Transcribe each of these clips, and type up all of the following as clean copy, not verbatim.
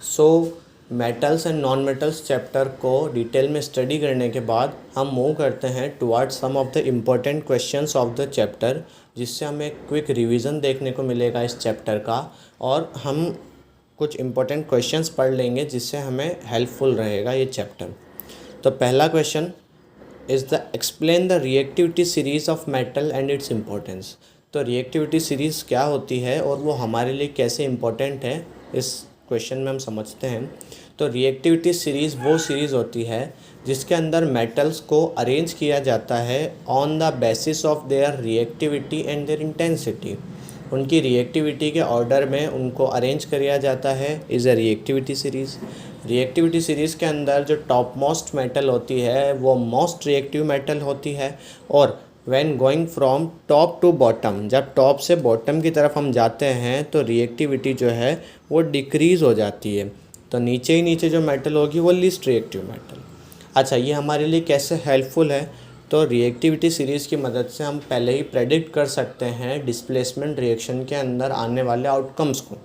So metals and non metals chapter को detail में study करने के बाद हम मूव करते हैं towards some of the important questions of the chapter, जिससे हमें क्विक रिवीजन देखने को मिलेगा इस चैप्टर का, और हम कुछ इम्पोर्टेंट क्वेश्चंस पढ़ लेंगे जिससे हमें हेल्पफुल रहेगा ये चैप्टर। तो पहला question is the explain the reactivity series of metal and its importance. तो रिएक्टिविटी सीरीज़ क्या होती है और वो हमारे लिए कैसे इम्पोर्टेंट है, इस क्वेश्चन में हम समझते हैं। तो रिएक्टिविटी सीरीज़ वो सीरीज़ होती है जिसके अंदर मेटल्स को अरेंज किया जाता है on the basis of their reactivity and their intensity. उनकी रिएक्टिविटी के ऑर्डर में उनको अरेंज किया जाता है is a reactivity series. Reactivity series के अंदर जो टॉप मोस्ट मेटल होती है वो मोस्ट रिएक्टिव मेटल होती है, और when going from top to bottom, जब टॉप से बॉटम की तरफ हम जाते हैं तो रिएक्टिविटी जो है वो डिक्रीज़ हो जाती है। तो नीचे ही नीचे जो मेटल होगी वो लीस्ट रिएक्टिव मेटल। अच्छा, ये हमारे लिए कैसे हेल्पफुल है? तो रिएक्टिविटी सीरीज़ की मदद से हम पहले ही प्रेडिक्ट कर सकते हैं डिस्प्लेसमेंट रिएक्शन के अंदर आने वाले आउटकम्स को,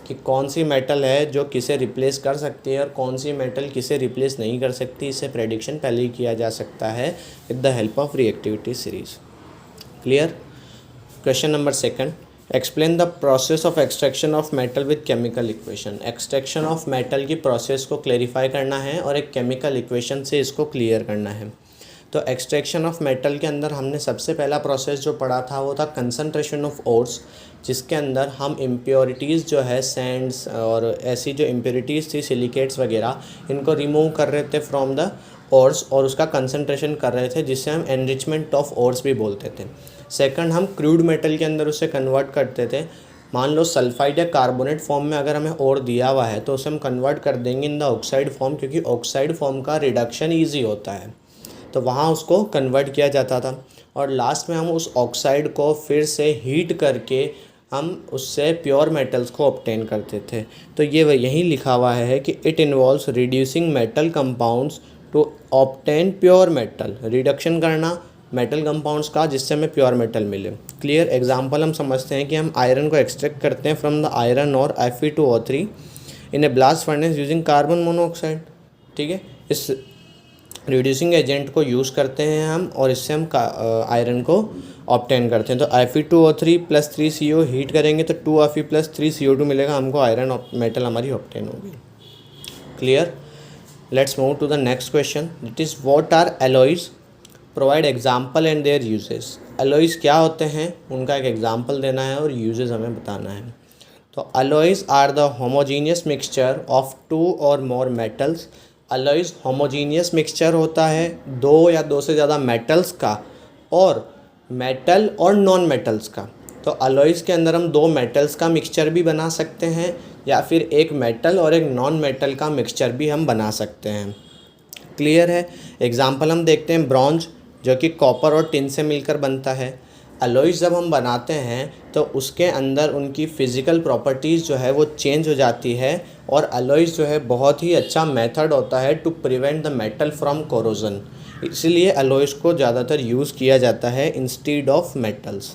कि कौन सी मेटल है जो किसे रिप्लेस कर सकती है और कौन सी मेटल किसे रिप्लेस नहीं कर सकती। इससे प्रेडिक्शन पहले ही किया जा सकता है with the help of reactivity series. Clear? Question number second, explain the process of extraction of metal with chemical equation. Extraction of metal की प्रोसेस को क्लेरिफाई करना है और एक केमिकल इक्वेशन से इसको क्लियर करना है। तो एक्सट्रैक्शन ऑफ मेटल के अंदर हमने सबसे पहला प्रोसेस जो पढ़ा था वो था कंसंट्रेशन ऑफ ओर्स, जिसके अंदर हम इम्प्योरिटीज़ जो है सैंड्स और ऐसी जो इम्प्योरिटीज़ थी सिलिकेट्स वगैरह, इनको रिमूव कर रहे थे फ्रॉम द ओर्स और उसका कंसंट्रेशन कर रहे थे, जिससे हम एनरिचमेंट ऑफ ओर्स भी बोलते थे। सेकंड, हम क्रूड मेटल के अंदर उसे कन्वर्ट करते थे। मान लो सल्फाइड या कार्बोनेट फॉर्म में अगर हमें ओर दिया हुआ है तो उसे हम कन्वर्ट कर देंगे इन द ऑक्साइड फॉर्म, क्योंकि ऑक्साइड फॉर्म का रिडक्शन ईजी होता है, तो वहाँ उसको कन्वर्ट किया जाता था। और लास्ट में हम उस ऑक्साइड को फिर से हीट करके हम उससे प्योर मेटल्स को ऑब्टेन करते थे। तो ये यहीं लिखा हुआ है कि it involves reducing metal compounds to obtain pure metal. Reduction करना मेटल कंपाउंड्स का जिससे हमें प्योर मेटल मिले। क्लियर? एग्जांपल हम समझते हैं कि हम आयरन को एक्सट्रैक्ट करते हैं फ्रॉम द आयरन और Fe2O3 in a blast furnace using carbon monoxide. ठीक है, इस रिड्यूसिंग एजेंट को यूज़ करते हैं हम और इससे हम आयरन को ऑब्टेन करते हैं। तो Fe2O3 + 3CO हीट करेंगे तो 2Fe + 3CO2 मिलेगा, हमको आयरन मेटल हमारी ऑब्टेन होगी। Clear? Let's move to the next question, that is what are alloys, provide example and their uses. Alloys क्या होते हैं, उनका एक एग्जाम्पल देना है और यूजेस हमें बताना है। तो alloys are the homogeneous mixture of 2 और more metals. Alloys homogeneous mixture होता है 2 या 2 से ज़्यादा मेटल्स का और मेटल और नॉन मेटल्स का। तो एलॉयज़ के अंदर हम 2 मेटल्स का मिक्सचर भी बना सकते हैं या फिर एक मेटल और एक नॉन मेटल का मिक्सचर भी हम बना सकते हैं। क्लियर है? एग्जाम्पल हम देखते हैं ब्रॉन्ज, जो कि कॉपर और टिन से मिलकर बनता है। एलॉयज़ जब हम बनाते हैं तो उसके अंदर उनकी फ़िज़िकल प्रॉपर्टीज़ जो है वो चेंज हो जाती है, और एलॉयज़ जो है बहुत ही अच्छा मेथड होता है to prevent the metal from corrosion. इसलिए एलॉयज़ को ज़्यादातर यूज़ किया जाता है instead of metals.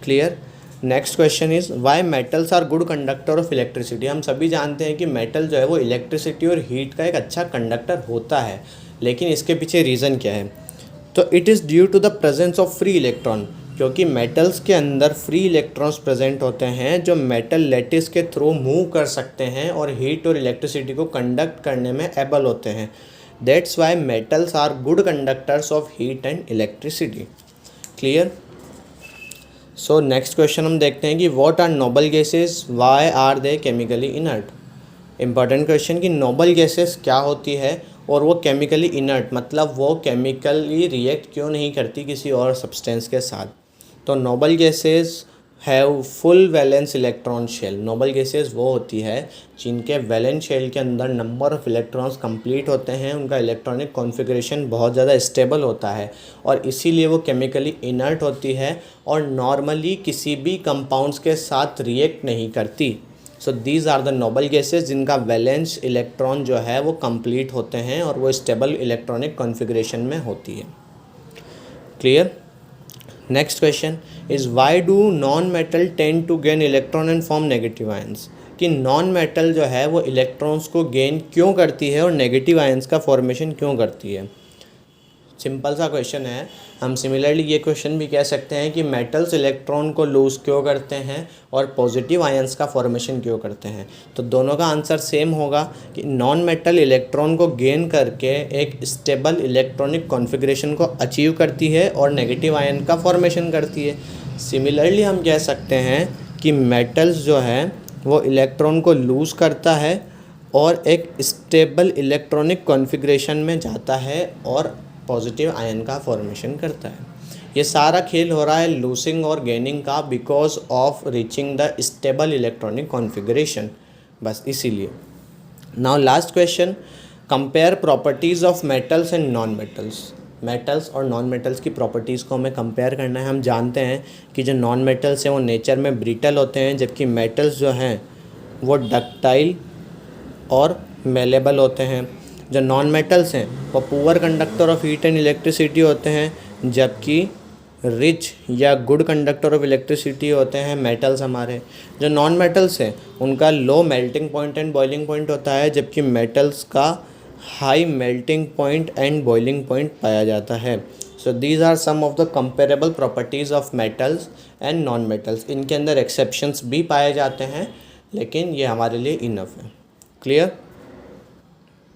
Clear? Next question is why metals are good conductor of electricity. हम सभी जानते हैं कि मेटल जो है वो इलेक्ट्रिसिटी और हीट का एक अच्छा कंडक्टर होता है, लेकिन इसके पीछे रीज़न क्या है? तो it is due to the presence of free electron, क्योंकि मेटल्स के अंदर फ्री इलेक्ट्रॉन्स प्रेजेंट होते हैं जो मेटल लैटिस के थ्रू मूव कर सकते हैं और हीट और इलेक्ट्रिसिटी को कंडक्ट करने में एबल होते हैं। That's why metals are good conductors of heat and electricity. Clear? So next question हम देखते हैं कि what are noble gases, why are they chemically inert. Important question कि नोबल गैसेस क्या होती है और वो केमिकली इनर्ट मतलब वो केमिकली रिएक्ट क्यों नहीं करती किसी और सब्सटेंस के साथ। तो noble gases have full valence electron shell. Noble gases वो होती है जिनके वैलेंस शेल के अंदर नंबर ऑफ़ इलेक्ट्रॉन्स कंप्लीट होते हैं, उनका इलेक्ट्रॉनिक कॉन्फ़िगरेशन बहुत ज़्यादा स्टेबल होता है और इसीलिए वो केमिकली इनर्ट होती है और नॉर्मली किसी भी कंपाउंड्स के साथ रिएक्ट नहीं करती। So these are the noble gases जिनका वैलेंस इलेक्ट्रॉन जो है वो कंप्लीट होते हैं और वो स्टेबल इलेक्ट्रॉनिक कॉन्फ़िगरेशन में होती है। Clear? Next question is why do non metal tend to gain electron and form negative ions. कि नॉन मेटल जो है वो इलेक्ट्रॉन्स को गेन क्यों करती है और नेगेटिव आयंस का फॉर्मेशन क्यों करती है। सिंपल सा क्वेश्चन है। हम सिमिलरली ये क्वेश्चन भी कह सकते हैं कि मेटल्स इलेक्ट्रॉन को लूज़ क्यों करते हैं और पॉजिटिव आयंस का फॉर्मेशन क्यों करते हैं। तो दोनों का आंसर सेम होगा कि नॉन मेटल इलेक्ट्रॉन को गेन करके एक स्टेबल इलेक्ट्रॉनिक कॉन्फ़िगरेशन को अचीव करती है और नेगेटिव आयन का फॉर्मेशन करती है। सिमिलरली हम कह सकते हैं कि मेटल्स जो है वो इलेक्ट्रॉन को लूज़ करता है और एक स्टेबल इलेक्ट्रॉनिक कॉन्फ़िगरेशन में जाता है और पॉजिटिव आयन का फॉर्मेशन करता है। ये सारा खेल हो रहा है लूसिंग और गेनिंग का because of reaching the stable electronic configuration, बस इसीलिए। Now last question, compare properties of metals and non metals. Metals और नॉन मेटल्स की प्रॉपर्टीज़ को हमें कंपेयर करना है। हम जानते हैं कि जो नॉन मेटल्स हैं वो नेचर में ब्रिटल होते हैं, जबकि मेटल्स जो हैं वो डक्टाइल और मेलेबल होते हैं। जो नॉन मेटल्स हैं वो poor conductor of heat and electricity होते हैं, जबकि रिच या गुड कंडक्टर ऑफ इलेक्ट्रिसिटी होते हैं मेटल्स हमारे। जो नॉन मेटल्स हैं उनका low melting point and boiling point होता है, जबकि मेटल्स का high melting point and boiling point पाया जाता है। So these are some of the comparable properties of metals and non metals. इनके अंदर एक्सेप्शंस भी पाए जाते हैं, लेकिन ये हमारे लिए इनफ है। क्लियर।